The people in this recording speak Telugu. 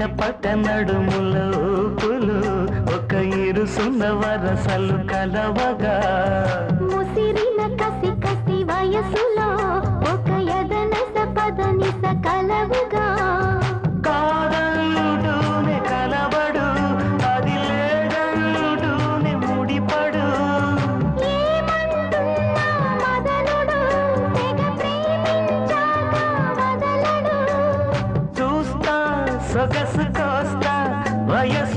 చిటపట నడుముల ఊపులు ఒక ఇరుసున్న వరసలు కలవగా ముసిరిన కసి కసి వయసులో ఒక యదనస పదనిస కలవుగా కాదంటూనే కలబడు అది లేదంటూనే ముడిపడు ఏమంటున్నా మదనుడు తెగ ప్రేమించాక వదలడు చూస్తా సొగసు కోస్తా వయసు